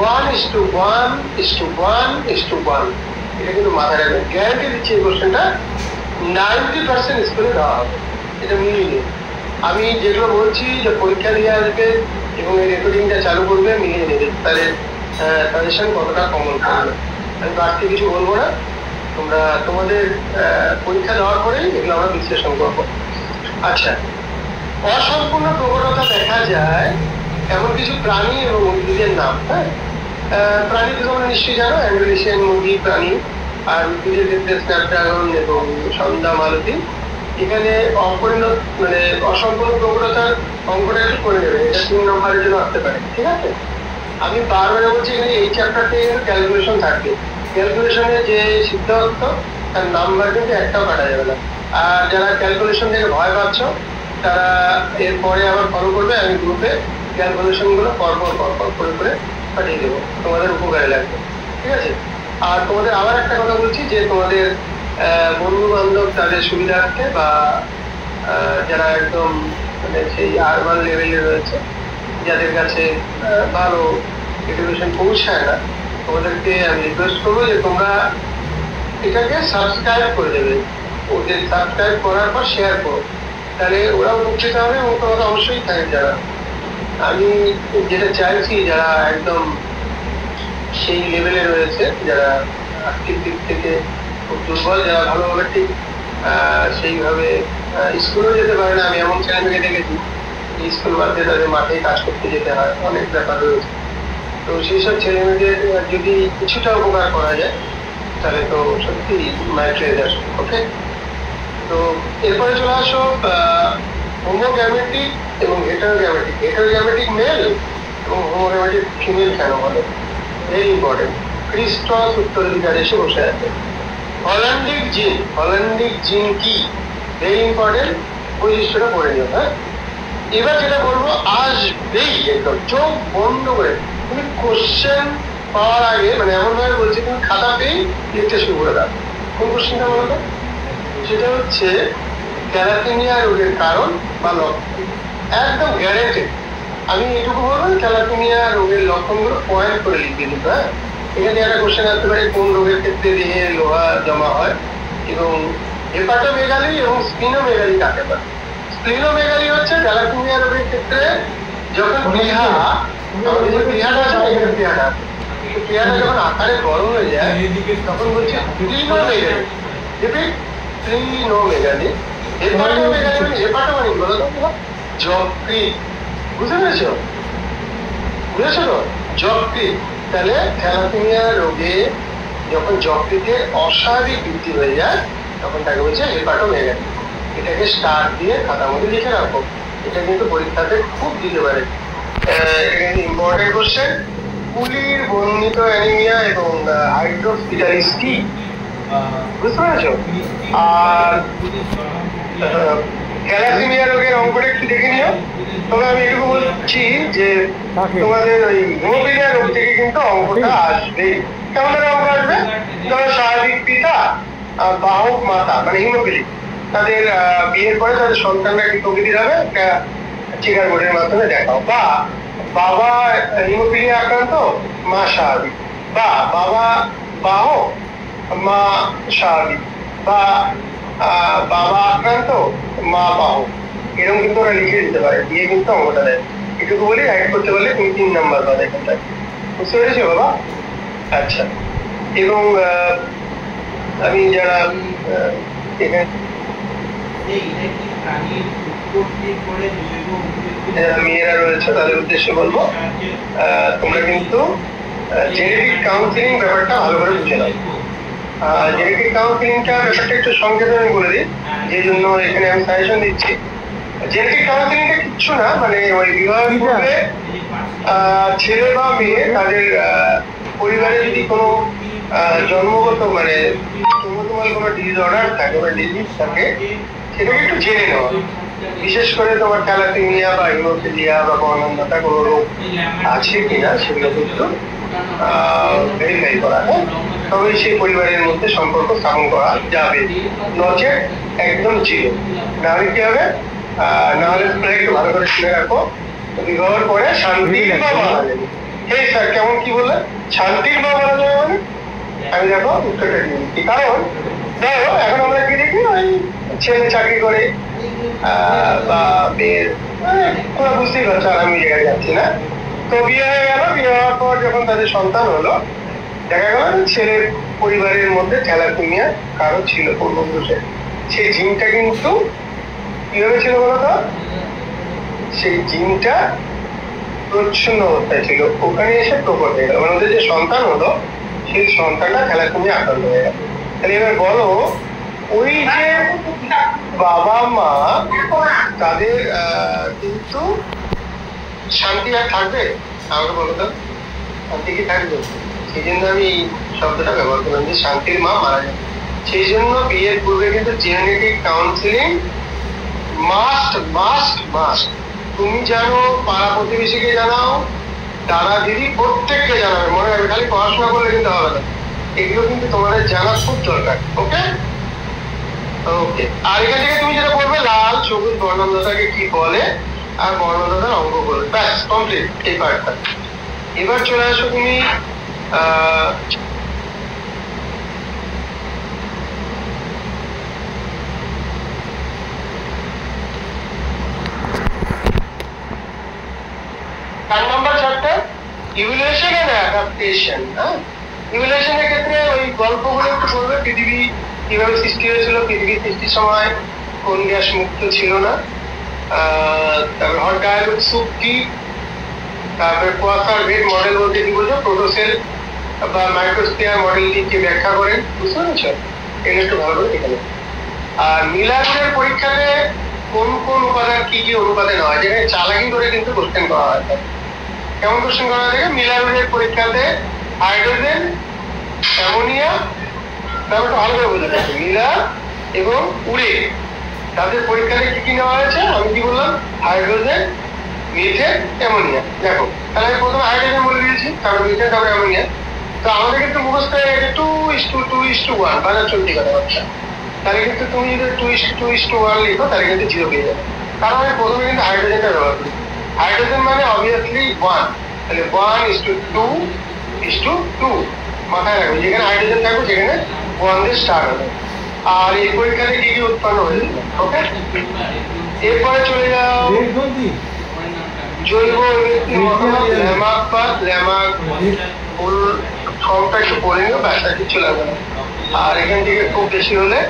1:1:1:1। এটা কিন্তু মাথায় রাখবেন, গ্যারান্টি দিচ্ছি এই কোশ্চেনটা 90% স্কুলে দেওয়া হবে। এটা মিলিয়ে নিন। আমি যেগুলো বলছি যে পরীক্ষা দিয়ে আসবে এবং এই রেকর্ডিংটা চালু করবে, মিলিয়ে নেবে তাহলে তাদের সঙ্গে কতটা কমন থাকবে। আমি বাড়তি কিছু বলবো না, তোমরা তোমাদের পরীক্ষা দেওয়ার পরেই এগুলো আমরা বিশ্লেষণ করবো। আচ্ছা, অসম্পূর্ণ প্রবণতা দেখা যায় এমন কিছু প্রাণী এবং উদ্ভিদের নাম। হ্যাঁ, প্রাণী তো তোমরা নিশ্চয়ই জানো, অ্যান্ডোলেশিয়ান মুরগি প্রাণী, আর উদ্ভিদের ক্ষেত্রে স্ন্যাপড্রাগন এবং সন্ধ্যা মালতী। এখানে অপরিণত মানে অসম্পূর্ণ প্রবণতার অঙ্কটা একটু করে নেবে, এটা 3 নম্বরের জন্য আসতে পারে। ঠিক আছে, আমি বারবার বলছি এখানে এই চ্যাপ্টারতে ক্যালকুলেশন থাকবে। ক্যালকুলেশনের যে সিদ্ধান্ত তার নাম্বার কিন্তু একটাও কাটা যাবে না। আর যারা ক্যালকুলেশন থেকে ভয় পাচ্ছ তারা এরপরে আবার ফলো করবে, আমি গ্রুপে ক্যালকুলেশন গুলো পরপর করে পাঠিয়ে দেবো, তোমাদের উপকারে লাগবে। ঠিক আছে, আর তোমাদের আবার একটা কথা বলছি যে তোমাদের বন্ধু বান্ধব তাদের সুবিধার্থে বা যারা একদম মানে সেই আরবান লেভেলে রয়েছে, যাদের কাছে ভালো এডুকেশন পৌঁছায় না, তোমাদেরকে আমি রিকোয়েস্ট করবো যে তোমরা এটাকে সাবস্ক্রাইব করে দেবে। ওদের সাবস্ক্রাইব করার পর শেয়ার করো, তাহলে ওরা উপকৃত হবে এবং তোমাকে অবশ্যই থাকে। যারা আমি যেটা চাইছি, যারা একদম সেই লেভেলে রয়েছে, যারা আর্থিক দিক থেকে খুব দুর্বল, যারা ভালোভাবে ঠিক সেইভাবে স্কুলেও যেতে পারে না, আমি এমন ছেলেমেয়েকে দেখেছি স্কুল বাদ দিয়ে তাদের মাঠে কাজ করতে যেতে হয়, অনেক ব্যাপার রয়েছে। তো সেই সব ছেলেমেয়েদের যদি কিছুটা উপকার করা যায় তাহলে তো সত্যি মাই ট্রেজার। ওকে, তো এরপরে চলে আসো হোমোগ্যামেটিক এবং হেটারোগ্যামেটিক। হেটারোগ্যামেটিক মেল এবং হোমোগ্যামেটিক ফিমেল কেন বলে, ভেরি ইম্পর্টেন্ট। ক্রিস্টস উত্তরাধিকার এসে বসে আছে। হল্যান্ডিক জিন কি, ভেরি ইম্পর্টেন্ট, বৈশিষ্ট্যটা পড়ে নিও। হ্যাঁ, এবার যেটা বলবো আসবেই, একদম চোখ বন্ধ করে তুমি কোশ্চেন পাওয়ার আগে মানে এমন ভাবে বলছি তুমি খাতা পেয়েই লিখতে শুরু করে দাও। কোন কোশ্চেনটা বলতো? সেটা হচ্ছে থ্যালাসেমিয়া রোগের কারণ বা লক্ষণ, একদম গ্যারেন্টেড। আমি এটুকু বলবো থ্যালাসেমিয়া রোগের লক্ষণগুলো পয়েন্ট করে লিখে দিতে। হ্যাঁ, এখানে একটা কোশ্চেন আসতে পারে কোন রোগের ক্ষেত্রে দেহে লোহা জমা হয়, এবং হেপাটোমেগালি এবং স্প্লিনোমেগালি কাকে বলে। স্প্লিনোমেগালি হচ্ছে থ্যালাসেমিয়া রোগের ক্ষেত্রে যখন প্লিহাটা যখন আকারে বড় হয়ে যায় তখন বলছে স্প্লিনোমেগালি। স্প্লিনোমেগালি। হেপাটোমেগালি মানে হেপাটো মানে বলো তো যকৃৎ, বুঝতে পেরেছো? বুঝেছো তো, যকৃৎ। তাহলে থ্যালাসেমিয়া রোগে যখন যকৃতের অস্বাভাবিক বৃদ্ধি হয়ে যায় তখন তাকে বলছে হেপাটোমেগালি। এটাকে স্টার দিয়ে খাতার মধ্যে লিখে রাখো, এটা কিন্তু পরীক্ষাতে খুব দিতে পারে। Important question. পুলির বর্ণিত অ্যানিমিয়া এবং হাইড্রোস্পিটালিস কি, বুঝতে পেরেছো? আর থ্যালাসেমিয়া রোগের অঙ্কটা একটু দেখে নিও। তবে আমি এটুকু বলছি যে তোমাদের ওই হিমোফিলিয়া রোগ থেকে কিন্তু অঙ্কটা আসবে। কেমন অঙ্ক আসবে? ধরো স্বাভাবিক পিতা বাহক মাতা মানে হিমোফিলিক, তাদের বিয়ের পরে তাদের সন্তানরা কি প্রকৃতির হবে, একটা চিকার বোর্ডের মাধ্যমে দেখাও। বা বাবা হিমোফিলিয়া আক্রান্ত, মা স্বাভাবিক। বা বাবা বাহক, মা স্বাভাবিক। বা বাবা আক্রান্ত, মা বাহক। এরকম কিন্তু ওরা লিখে দিতে পারে, দিয়ে কিন্তু অঙ্কটা দেয়। এটুকু বলি রাইট করতে পারলে তুমি 3 নাম্বার পাবে এখানটায়। বুঝতে পেরেছো বাবা? আচ্ছা, এবং আমি যারা এখানে মেয়েরা রয়েছে তাদের উদ্দেশ্যে বলবো, তোমরা কিন্তু জেনেটিক কাউন্সিলিং ব্যাপারটা ভালো করে বুঝে নাও। জেনেটিক কাউন্সিলিংটা ব্যাপারটা একটু সংক্ষেপে আমি বলে দিই, যে জন্য এখানে আমি সাজেশন দিচ্ছি। জেনেটিক কাউন্সিলিংটা কিচ্ছু না, মানে ওই বিবাহের পূর্বে ছেলে বা মেয়ে তাদের পরিবারে যদি কোনো জন্মগত মানে কোনো ডিসঅর্ডার থাকে বা ডিজিজ থাকে, সেটাকে একটু জেনে নেওয়া। বিশেষ করে তোমার থ্যালাসেমিয়া বা হিমোফিলিয়া বা বর্ণান্ধতা কোনো রোগ আছে কিনা সেগুলো কিন্তু ভেরিফাই করা হয়, তবে সেই পরিবারের মধ্যে সম্পর্ক স্থাপন করা যাবে। নচেত একদম জিরো। নাহলে কি হবে? নাহলে তোমরা একটু ভালো করে শুনে রাখো, বিবাহের পরে শান্তির মা বলা যাবে। এই স্যার কেমন কি বললেন? শান্তির মা বলা যাবে মানে? আমি দেখো উত্তরটা দিচ্ছি। কারণ দেখো এখন আমরা কি দেখি, ওই ছেলে চাকরি করে বা মেয়ের তোমরা বুঝতেই পারছো, আর আমি জায়গায় যাচ্ছি না। তো বিয়ে হয়ে গেল, বিয়ে হওয়ার পর যখন তাদের সন্তান হলো, দেখা গেল ছেলের পরিবারের মধ্যে থ্যালাসেমিয়া কারো ছিল পূর্বপুরুষের, সেই জিনটা কিন্তু কিভাবে ছিল বলতো, সেই জিনটা প্রচ্ছন্ন অবস্থায় ছিল, ওখানে এসে প্রকট হয়ে গেল, মানে ওদের যে সন্তান হলো সেই সন্তানটা থ্যালাসেমিয়া আক্রান্ত হয়ে গেল। তাহলে এবার বলো, ওই যে বাবা মা তাদের কিন্তু শান্তি আর থাকবে? আমাকে বলো তো, শান্তি কি থাকবে? সেই জন্য আমি এই শব্দটা ব্যবহার করলাম যে শান্তির মা মারা যাবে। সেই জন্য বিয়ের পূর্বে কিন্তু genetic counselling must must must. তুমি জানো, পাড়া প্রতিবেশীকে জানাও, দাদা দিদি প্রত্যেককে জানাবে, মনে রাখবে খালি পড়াশোনা করলে কিন্তু হবে না, এগুলো কিন্তু তোমাদের জানা খুব দরকার। ওকে ওকে। আর এখান থেকে তুমি যেটা বলবে লাল সবুজ বর্ণদাতাকে কি বলে আর বর্ণদাতার অঙ্ক বলবে, ব্যাস কমপ্লিট এই পার্টটা। এবার চলে আসো তুমি 4 নম্বর চ্যাপ্টার ইভলিউশন এন্ড অ্যাডাপ্টেশন। ইভলিউশনের ক্ষেত্রে ওই গল্পগুলো একটু বলবে, পৃথিবী কিভাবে সৃষ্টি হয়েছিল, পৃথিবী সৃষ্টির সময় কোন গ্যাস মুক্ত ছিল না, তারপর হট ডায়ালগ স্যুপ কি, তারপরে কোয়াসার ভেট মডেল বলতে কি বলছো, প্রোটোসেল বা মাইক্রোস্ফিয়ার মডেলটিকে ব্যাখ্যা করেন, বুঝতে পেরেছ? এগুলো একটু ভালো করে দেখে নেবে। আর মিলারের পরীক্ষাতে কোন কোন উপাদান কি কি অনুপাতে নেওয়া হয়, যেখানে চালাকি করে কিন্তু কোশ্চেন করা হয়। কেমন কোশ্চেন করা হয়? মিলারের পরীক্ষাতে হাইড্রোজেন, অ্যামোনিয়া, ব্যাপারটা ভালো করে বোঝা যাচ্ছে, মিলার এবং উড়ে তাদের পরীক্ষাতে কি কি নেওয়া হয়েছে, আমি কি বললাম, হাইড্রোজেন, মিথেন, অ্যামোনিয়া। দেখো, তাহলে আমি প্রথমে হাইড্রোজেন বলে দিয়েছি, তারপর মিথেন, তারপর অ্যামোনিয়া। তো আমাদের কিন্তু মুখস্থ হয়ে গেছে 2:2:1 বাজার চলতি কথাবার্তা। তাহলে কিন্তু তুমি যদি 2:2:1 লিখো তাহলে কিন্তু 0 পেয়ে যাবে, কারণ আমি প্রথমে কিন্তু হাইড্রোজেনটা ব্যবহার করি। হাইড্রোজেন মানে অবভিয়াসলি 1, তাহলে 1:2:2 মাথায় রাখবে, যেখানে হাইড্রোজেন থাকবে সেখানে 1 দিয়ে স্টার্ট হবে। আর এই পরীক্ষাতে কি কি উৎপন্ন হয়েছিল, ওকে। এরপরে চলে যাও জৈব ফুল ফর্মটা একটু পড়ে নিও, ব্যাসটা কিছু লাগবে না। আর এখান থেকে খুব বেশি হলে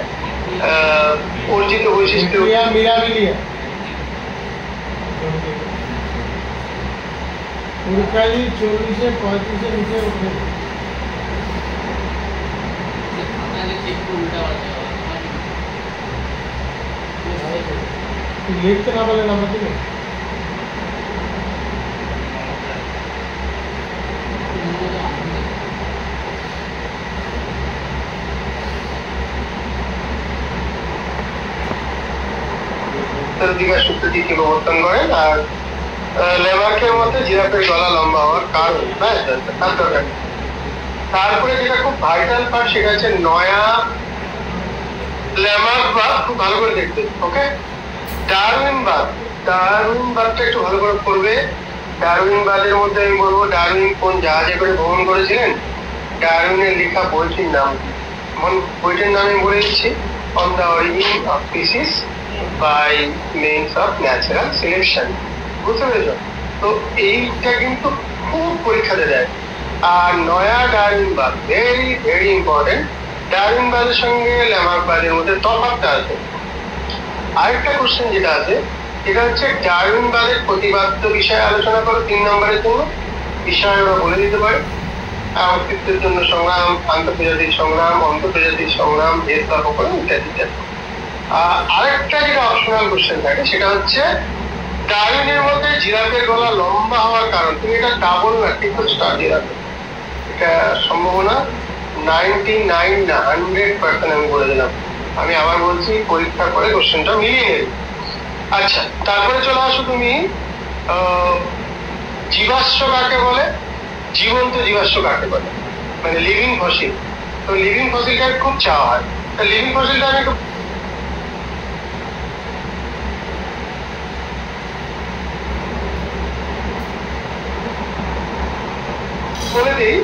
অর্জিত বৈশিষ্ট্য উড়কালি 40-35 নিচে উঠে লিখতে না বলে নাম্বার দিলে দিকের সূত্রটি কি প্রবর্তন করেন। আর লেমার্কের মধ্যে জিরাফের গলা লম্বা হওয়ার কারণ, তার দরকার। তারপরে যেটা খুব ভাইটাল পার্ট সেটা হচ্ছে নয়া লেমার্কবাদ, খুব ভালো করে দেখবে, ওকে। ডারউইনবাদ, ডারউইনবাদটা একটু ভালো করে পড়বে। ডারউইনবাদের মধ্যে আমি বলবো ডারউইন কোন জাহাজে করে ভ্রমণ করেছিলেন, ডারউইনের লেখা বইটির নাম, বইটির নাম আমি বলে দিচ্ছি, on the origin of species by means of natural selection, বুঝতে পেরেছ? তো এইটা কিন্তু খুব পরীক্ষাতে দেয়। আর নয়া ডারউইনবাদ ভেরি ভেরি ইম্পর্টেন্ট। ডারউইনবাদের সঙ্গে ল্যামার্কবাদের মধ্যে তফাৎটা আছে। আরেকটা কোশ্চেন যেটা আছে সেটা হচ্ছে ডারউইনবাদের প্রতিপাদ্য বিষয়ে আলোচনা করো 3 নম্বরের জন্য। বিষয় ওরা বলে দিতে পারে, অস্তিত্বের জন্য সংগ্রাম, আন্তঃপ্রজাতিক সংগ্রাম, অন্তঃপ্রজাতিক সংগ্রাম, ভেদভাব করে ইত্যাদি ইত্যাদি। আরেকটা যেটা অপশনাল কোশ্চেন থাকে সেটা হচ্ছে ডারউইনের মধ্যে জিরাফের গলা লম্বা হওয়ার কারণ। তুমি এটা ডাবল না, ট্রিপল স্টার জিরাফে, এটা সম্ভাবনা 99 না 100% আমি বলে দিলাম। আমি আবার বলছি, পরীক্ষার পরে কোশ্চেনটা মিলিয়ে নেবে। আচ্ছা, তারপরে চলে আসো তুমি জীবাশ্ম কাকে বলে, জীবন্ত জীবাশ্ম কাকে বলে, মানে লিভিং ফসিল। তো লিভিং ফসিলটা খুব চাওয়া হয়, তা লিভিং ফসিলটা আমি একটু বলে দিই।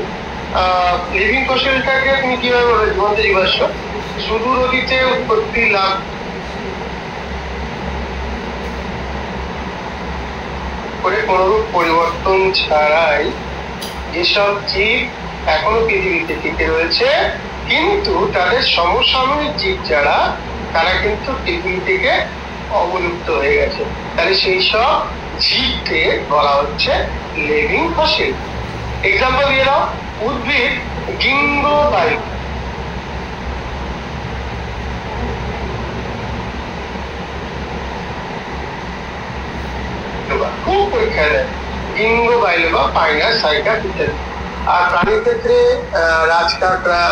লিভিং ফসিলটাকে তুমি কিভাবে বলবে জীবন্ত জীবাশ্ম? সুদূর অতীতে উৎপত্তি লাভ করে কোনরূপ পরিবর্তন ছাড়াই যেসব জীব এখনো পৃথিবীতে টিকে রয়েছে, কিন্তু তাদের সমসাময়িক জীব যারা, তারা কিন্তু পৃথিবী থেকে অবলুপ্ত হয়ে গেছে। তাহলে সেই সব জীবকে বলা হচ্ছে লিভিং ফসিল। এক্সাম্পল দিয়ে দাও, উদ্ভিদ গিঙ্গো বায়ু। খুব পরীক্ষায় দেয় গিঙ্গো বাইলোবা, পাইনাস, সাইকাস ইত্যাদি। আর প্রাণীর ক্ষেত্রে রাজকাঁকড়া,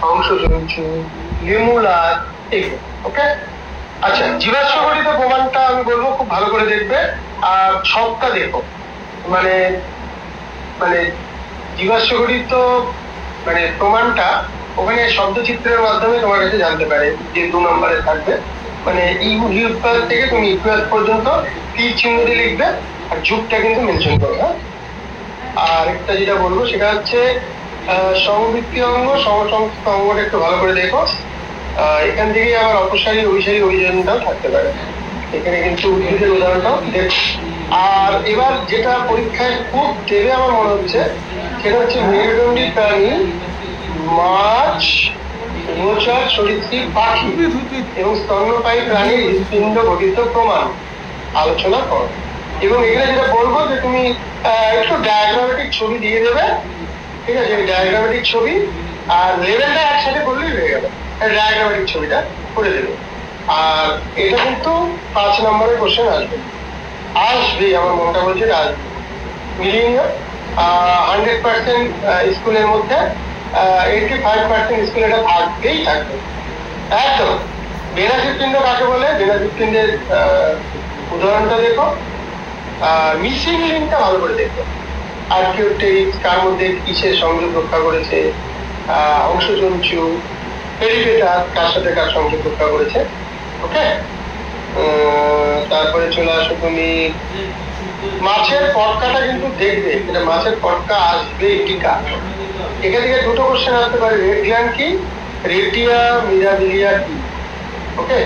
হংসজন্তু, লিমুলার, এগুলো। ওকে, আচ্ছা, জীবাশ্ম গঠিত প্রমাণটা আমি বলবো খুব ভালো করে দেখবে আর সবটা দেখো। মানে মানে জীবাশ্ম গঠিত মানে প্রমাণটা ওখানে শব্দচিত্রের মাধ্যমে তোমার কাছে জানতে পারে, যে 2 নম্বরে থাকবে। মানে ইউকাল থেকে তুমি ইকুয়াল পর্যন্ত তীর চিহ্ন দিয়ে লিখবে, আর যুগটা কিন্তু মেনশন করবে। আর একটা যেটা বলবো সেটা হচ্ছে সমবৃত্তি অঙ্গ, সমসংস্থ অঙ্গটা একটু ভালো করে দেখো। এখান থেকে আবার অপসারী, অভিসারী অভিযোজনটাও থাকতে পারে। এখানে কিন্তু উদ্ভিদের উদাহরণটাও দেখো। আর এবার যেটা পরীক্ষায় খুব দেবে আমার মনে হচ্ছে, সেটা হচ্ছে মেরুদণ্ডী প্রাণী, মাছ, উভচর, সরীসৃপ, পাখি এবং স্তন্যপায়ী প্রাণীর হৃৎপিণ্ড গঠিত প্রমাণ আলোচনা করো। এবং এখানে যেটা বলবো যে তুমি একটু ডায়াগ্রামেটিক ছবি দিয়ে দেবে, ঠিক আছে? ডায়াগ্রামেটিক ছবি আর লেভেলটা একসাথে করলেই হয়ে গেল। ডায়াগ্রামেটিক ছবিটা করে দেবে। আর এটা কিন্তু 5 নম্বরের কোশ্চেন আসবে, আমার মনটা বলছে আসবে। মিলিয়ে নিও। 100% স্কুলের মধ্যে 85% স্কুলে এটা থাকবেই থাকবে একদম। বেনাসিপিণ্ড কাকে বলে? বেনাসিপিণ্ডের উদাহরণটা দেখো। মিসিং লিঙ্কটা ভালো করে দেখো। আর্কিওটেরিক্স কার মধ্যে কিসের সংযোগ রক্ষা করেছে, অংশজন্তু, পেরিফেটাস কার সাথে কার সংযোগ রক্ষা করেছে। ওকে, তারপরে চলে আসো তুমি মাছের পটকাটা কিন্তু দেখবে, এটা মাছের পটকা আসবে টিকা। এখান থেকে 2টো কোশ্চেন আসতে পারে, রেড গ্ল্যান্ড কি, রেটিয়া মিরাবিলিয়া কি। ওকে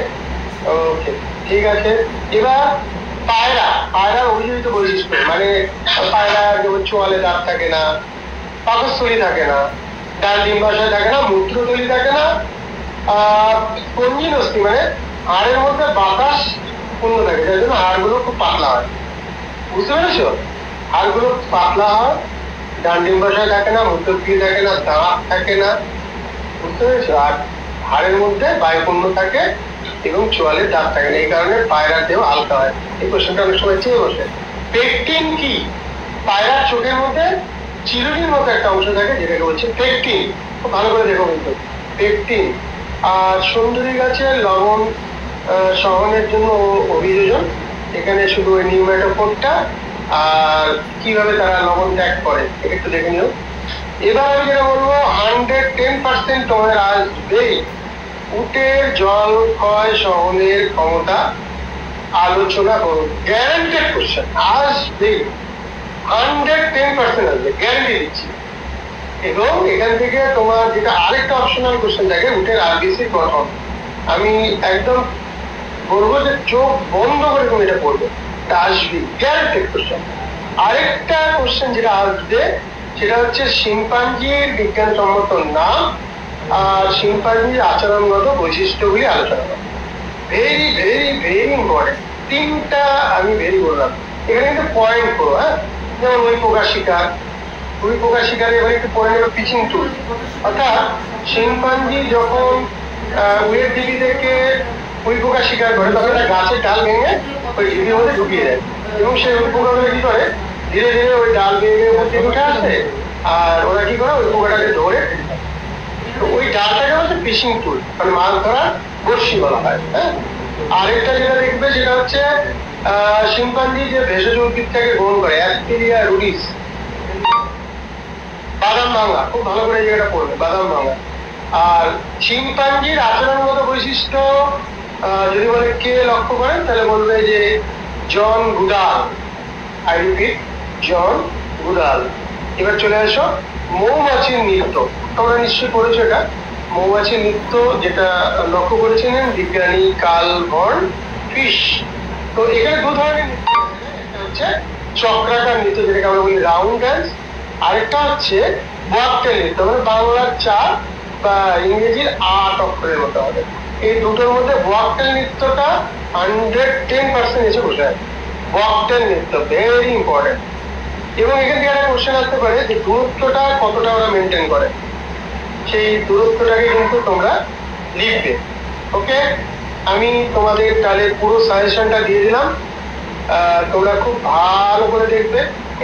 ওকে, ঠিক আছে। এবার পায়রার অভিযোজিত বৈশিষ্ট্য, মানে পায়রা যেমন চোয়ালে দাঁত থাকে না, পাকস্থলী থাকে না, ডাল ডিম্বাশয় থাকে না, মূত্রথলি থাকে না, স্পঞ্জিনস্থি মানে হাড়ের মধ্যে বাতাস পূর্ণ থাকে, যার জন্য হাড়গুলো খুব পাতলা হয়। বুঝতে পেরেছো? হাড়গুলো পাতলা হয়, ডাল ডিম্বাশয় থাকে না, মূত্রথলি থাকে না, দাঁত থাকে না। বুঝতে পেরেছো? আর হাড়ের মধ্যে বায়ুপূর্ণ থাকে এবং চোয়ালের দাঁত থাকে না, এই কারণে পায়রার দেহ হালকা হয়। এই কোশ্চেনটা অনেক সময় চেয়ে বসে। পেকটিন কি? পায়রার চোখের মধ্যে চিরুনির মতো একটা অংশ থাকে, যেটাকে বলছে পেকটিন। খুব ভালো করে দেখো কিন্তু পেকটিন। আর সুন্দরী গাছের লবণ সহনের জন্য অভিযোজন, এখানে শুধু ওই নিউম্যাটোফোরটা আর কিভাবে তারা লবণ ত্যাগ করে এটা একটু দেখে নিও। এবার আমি যেটা বলবো, 110% তোমাদের আসবে উটের জল ক্ষয় সহনের ক্ষমতা আলোচনা করুন। গ্যারান্টেড কোশ্চেন আসবে, 110% আসবে, গ্যারান্টি দিচ্ছি। এবং এখান থেকে তোমার যেটা আরেকটা অপশনাল কোশ্চেন থাকে, উটের আরবিসির গঠন। আমি একদম বলবো যে চোখ বন্ধ করে তুমি এটা পড়বে, এটা আসবে, গ্যারান্টেড কোশ্চেন। আরেকটা কোশ্চেন যেটা আসবে সেটা হচ্ছে শিম্পাঞ্জির বিজ্ঞানসম্মত নাম আর শিম্পাঞ্জির আচরণগত বৈশিষ্ট্যগুলি আলোচনা করো। Very very very important. 3টা আমি ভেরি বললাম, এখানে কিন্তু পয়েন্ট করো। হ্যাঁ, যেমন ওই পোকা শিকার, এবার একটু পরে নেবে পিচিং টুল। অর্থাৎ শিম্পাঞ্জি যখন উইয়ের ঢিবি থেকে উই পোকা শিকার করে, তখন একটা গাছের ডাল ভেঙে ওই ঢিবির মধ্যে ঢুকিয়ে দেয়, এবং সেই উই পোকাগুলো কি করে, ধীরে ধীরে ওই ডাল ভেঙে মধ্যে উঠে আসে, আর ওরা কি করে, ওই পোকাটাকে ধরে ওই ডালটাকে হচ্ছে ফিশিং টুল, মানে মাছ ধরার বড়শি বলা হয়। হ্যাঁ, আরেকটা যেটা দেখবে সেটা হচ্ছে শিম্পাঞ্জি যে ভেষজ উদ্ভিদটাকে গ্রহণ করে, অ্যাসপিরিয়া রুডিস, বাদাম ভাঙা। খুব ভালো করে জায়গাটা পড়বে, বাদাম ভাঙা। আর শিম্পাঞ্জির আচরণগত বৈশিষ্ট্য যদি বলে কে লক্ষ্য করেন, তাহলে বলবে যে John Goodall. I repeat, John Goodall. এবার চলে আসো মৌমাছির নৃত্য। তোমরা নিশ্চয়ই পড়েছো এটা, মৌমাছির নৃত্য, যেটা লক্ষ্য করেছিলেন বিজ্ঞানী কার্ল ভন ফিশ। তো এখানে 2 ধরনের নৃত্য, একটা হচ্ছে চক্রাকার নৃত্য, যেটাকে আমরা বলি রাউন্ড ড্যান্স, আরেকটা হচ্ছে ওয়াক্টেল নৃত্য মানে বাংলার 4 বা ইংরেজির 8 অক্ষরের মতো হবে। এই দুটোর মধ্যে ওয়াক্টেল নৃত্যটা 110% এসে বসে আছে। ওয়াক্টেল নৃত্য ভেরি ইম্পর্টেন্ট। এবং এখান থেকে একটা কোশ্চেন আসতে পারে যে দূরত্বটা কতটা ওরা মেনটেন করে, সেই দূরত্বটাকে কিন্তু তোমরা লিখবে। ওকে, আমি তোমাদের তাহলে পুরো সাজেশনটা দিয়ে দিলাম, তোমরা খুব ভালো করে দেখবে।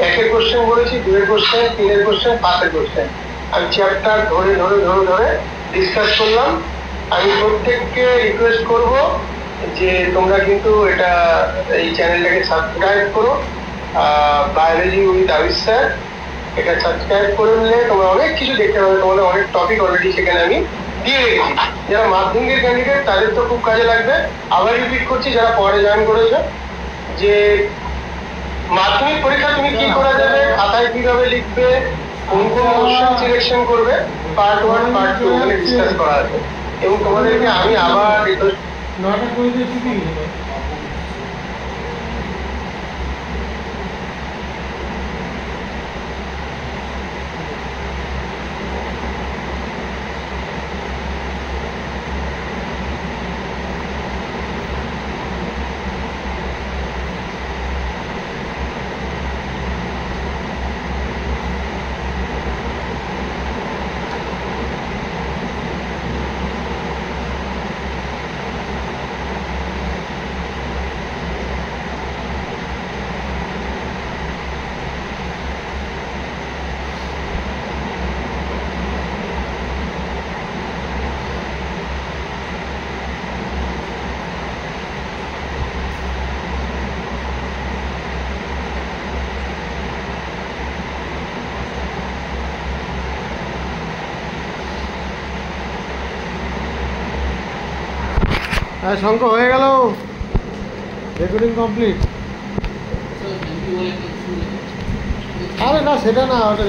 1-এর কোশ্চেন বলেছি, 2-এর কোশ্চেন, 3-এর কোশ্চেন, 5-এর কোশ্চেন, আমি চ্যাপ্টার ধরে ধরে ধরে ধরে ডিসকাস করলাম। আমি প্রত্যেককে রিকোয়েস্ট করব যে তোমরা কিন্তু এটা এই চ্যানেলটাকে সাবস্ক্রাইব করো, বায়োলজি উইথ আবির স্যার, এটা সাবস্ক্রাইব করে নিলে তোমরা অনেক কিছু দেখতে পাবে। তোমাদের অনেক টপিক অলরেডি সেখানে আমি দিয়ে রেখেছি। যারা মাধ্যমিকের ক্যান্ডিডেট তাদের তো খুব কাজে লাগবে। আবার রিপিট করছি, যারা পরে জয়েন করেছো, যে মাধ্যমিক পরীক্ষা তুমি কি করে দেবে, খাতায় কিভাবে লিখবে, কোন কোন কোশ্চেন সিলেকশন করবে, পার্ট 1 পার্ট 2 এখানে ডিসকাস করা আছে। এবং তোমাদেরকে আমি আবার রিকোয়েস্ট 9টা করে দিয়ে ছুটি গেল। হ্যাঁ শঙ্খ হয়ে গেল, রেকর্ডিং কমপ্লিট। আরে না সেটা না, ওটা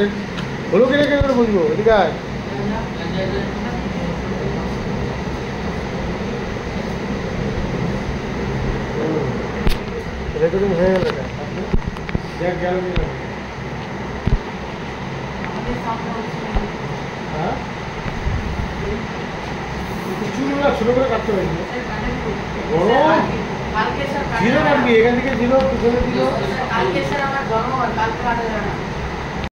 হলো কি রেখে করে বুঝবো। এদিকে আয়। রেকর্ডিং হয়ে গেল, এটা দেখ গেল কি না। হ্যাঁ চুলগুলো ছোটো করে কাটতে পারি, জিরো কাটবি, এখান থেকে জিরো, পিছনে জিরো। কালকে স্যার আমার জন্মবার, কালকে কাটা যাবে না।